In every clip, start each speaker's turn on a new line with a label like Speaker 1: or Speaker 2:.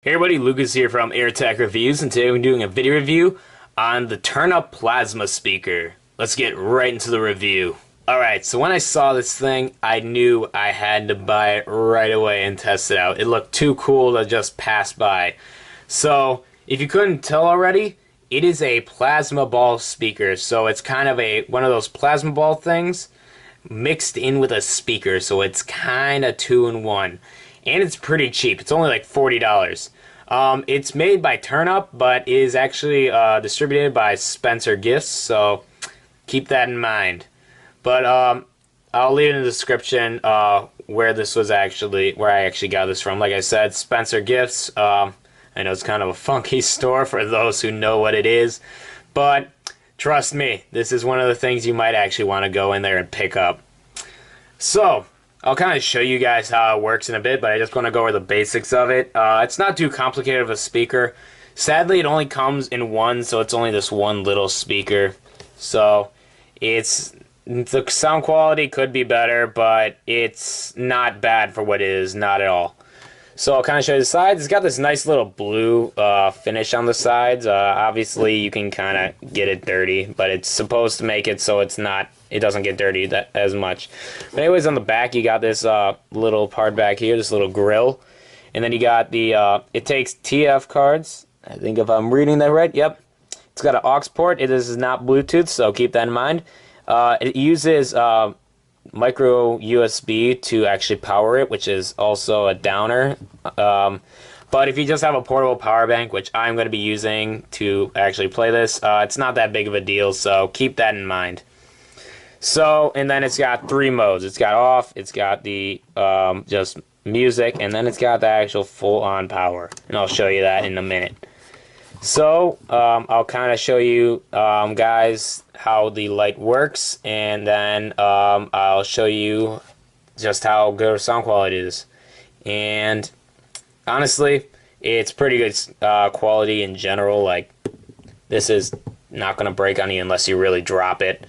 Speaker 1: Hey everybody, Lucas here from AirTech Reviews, and today we're doing a video review on the Turnup Plasma speaker. Let's get right into the review. Alright, so when I saw this thing, I knew I had to buy it right away and test it out. It looked too cool to just pass by. So, if you couldn't tell already, it is a plasma ball speaker. So it's kind of one of those plasma ball things mixed in with a speaker. So it's kind of 2-in-1. And it's pretty cheap. It's only like $40. It's made by Turnup, but is actually distributed by Spencer Gifts, so keep that in mind. But I'll leave it in the description where I actually got this from. Like I said, Spencer Gifts. I know it's kind of a funky store for those who know what it is, but trust me, this is one of the things you might actually want to go in there and pick up. So I'll kind of show you guys how it works in a bit, but I just want to go over the basics of it. It's not too complicated of a speaker. Sadly, it only comes in one, so it's only this one little speaker. So the sound quality could be better, but it's not bad for what it is, not at all. So I'll kind of show you the sides. It's got this nice little blue finish on the sides. Obviously, you can kind of get it dirty, but it's supposed to make it so it doesn't get dirty as much. But anyways, on the back, you got this little part back here, this little grill. And then you got the, it takes TF cards. I think if I'm reading that right, yep. It's got an aux port. This is not Bluetooth, so keep that in mind. It uses micro USB to actually power it, which is also a downer. But if you just have a portable power bank, which I'm going to be using to actually play this, it's not that big of a deal, so keep that in mind. So, and then it's got 3 modes. It's got off, it's got the just music, and then it's got the actual full-on power. And I'll show you that in a minute. So, I'll kind of show you guys how the light works, and then I'll show you just how good sound quality is. And honestly, it's pretty good quality in general. Like, this is not going to break on you unless you really drop it.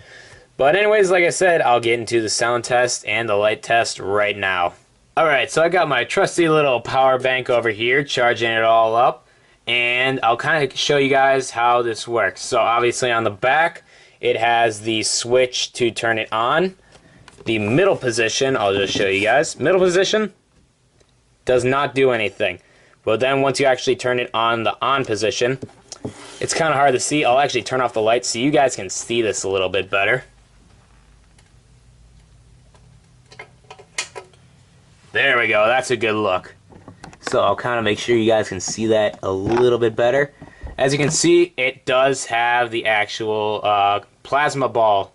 Speaker 1: But anyways, like I said, I'll get into the sound test and the light test right now. Alright, so I got my trusty little power bank over here, charging it all up. And I'll kind of show you guys how this works. So obviously on the back, it has the switch to turn it on. The middle position, I'll just show you guys. Middle position does not do anything. But then once you actually turn it on the on position, it's kind of hard to see. I'll actually turn off the lights so you guys can see this a little bit better. There we go, that's a good look. So I'll kind of make sure you guys can see that a little bit better. As you can see, it does have the actual plasma ball,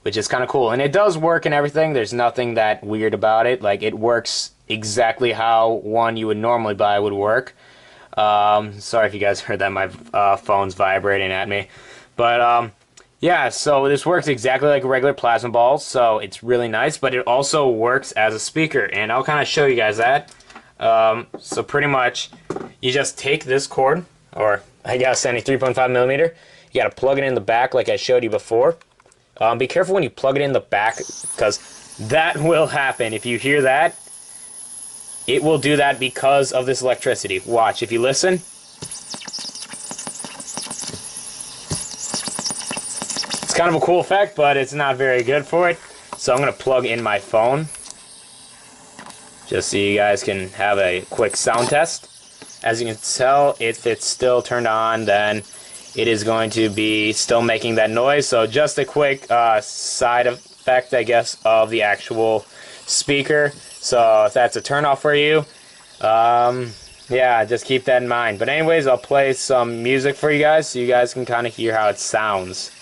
Speaker 1: which is kind of cool. And it does work and everything. There's nothing that weird about it. Like, it works exactly how one you would normally buy would work. Sorry if you guys heard that. My phone's vibrating at me. But yeah, so this works exactly like a regular plasma ball. So it's really nice. But it also works as a speaker. And I'll kind of show you guys that. So pretty much, you just take this cord, or I guess any 3.5 millimeter. You gotta plug it in the back like I showed you before. Be careful when you plug it in the back, because that will happen. If you hear that, it will do that because of this electricity. Watch, if you listen. It's kind of a cool effect, but it's not very good for it. So I'm gonna plug in my phone, just so you guys can have a quick sound test. As you can tell, if it's still turned on, then it is going to be still making that noise. So just a quick side effect, I guess, of the actual speaker. So if that's a turn off for you, yeah, just keep that in mind. But anyways, I'll play some music for you guys so you guys can kind of hear how it sounds.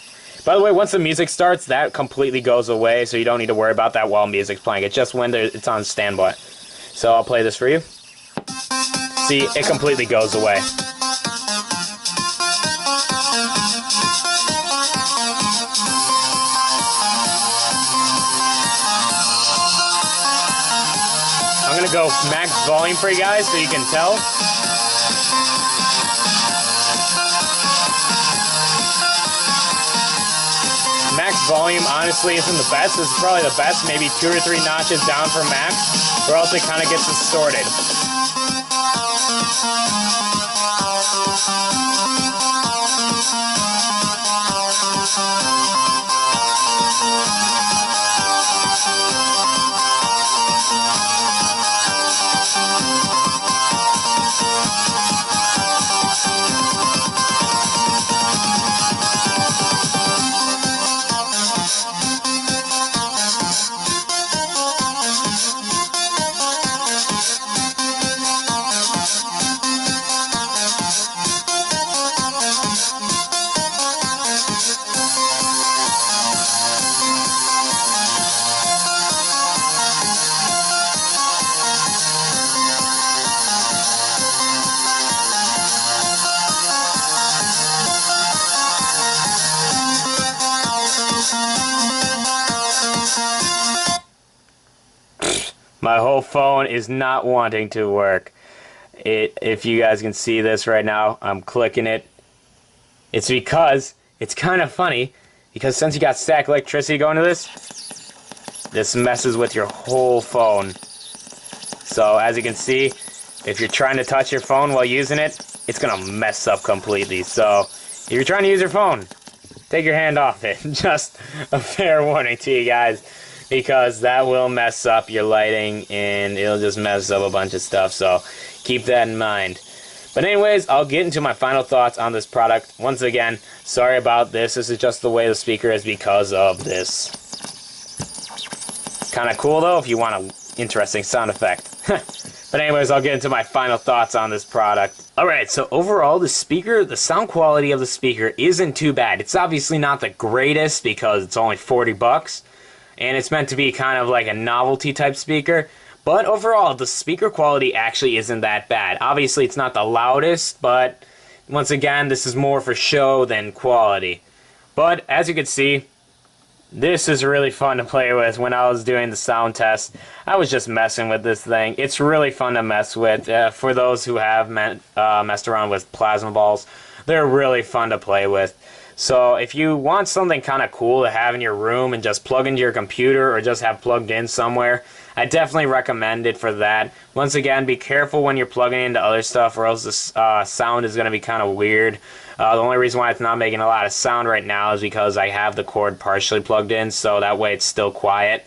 Speaker 1: By the way, once the music starts, that completely goes away, so you don't need to worry about that while music's playing. It's just when it's on standby. So I'll play this for you. See, it completely goes away. I'm gonna go max volume for you guys so you can tell. Max volume honestly isn't the best. This is probably the best, maybe 2 or 3 notches down from max, or else it kind of gets distorted. My whole phone is not wanting to work. If you guys can see this right now, I'm clicking it. It's because, it's kind of funny, because since you got static electricity going to this messes with your whole phone. So as you can see, if you're trying to touch your phone while using it, it's gonna mess up completely. So if you're trying to use your phone, take your hand off it. Just a fair warning to you guys, because that will mess up your lighting and it'll just mess up a bunch of stuff. So keep that in mind. But anyways, I'll get into my final thoughts on this product. Once again, sorry about this. This is just the way the speaker is because of this. Kind of cool though if you want an interesting sound effect. But anyways, I'll get into my final thoughts on this product. Alright, so overall the sound quality of the speaker isn't too bad. It's obviously not the greatest because it's only 40 bucks. And it's meant to be kind of like a novelty type speaker. But overall, the speaker quality actually isn't that bad. Obviously, it's not the loudest, but once again, this is more for show than quality. But as you can see, this is really fun to play with. When I was doing the sound test, I was just messing with this thing. It's really fun to mess with. For those who have messed around with plasma balls, they're really fun to play with. So if you want something kind of cool to have in your room and just plug into your computer or just have plugged in somewhere, I definitely recommend it for that. Once again, be careful when you're plugging into other stuff or else the sound is going to be kind of weird. The only reason why it's not making a lot of sound right now is because I have the cord partially plugged in, so that way it's still quiet.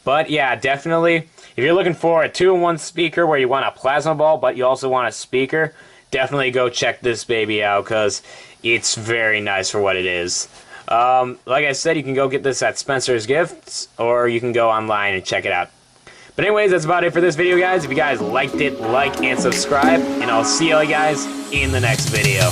Speaker 1: But yeah, definitely, if you're looking for a 2-in-1 speaker where you want a plasma ball but you also want a speaker, definitely go check this baby out because it's very nice for what it is. Like I said, you can go get this at Spencer's Gifts or you can go online and check it out. But anyways, that's about it for this video, guys. If you guys liked it, like and subscribe, and I'll see you guys in the next video.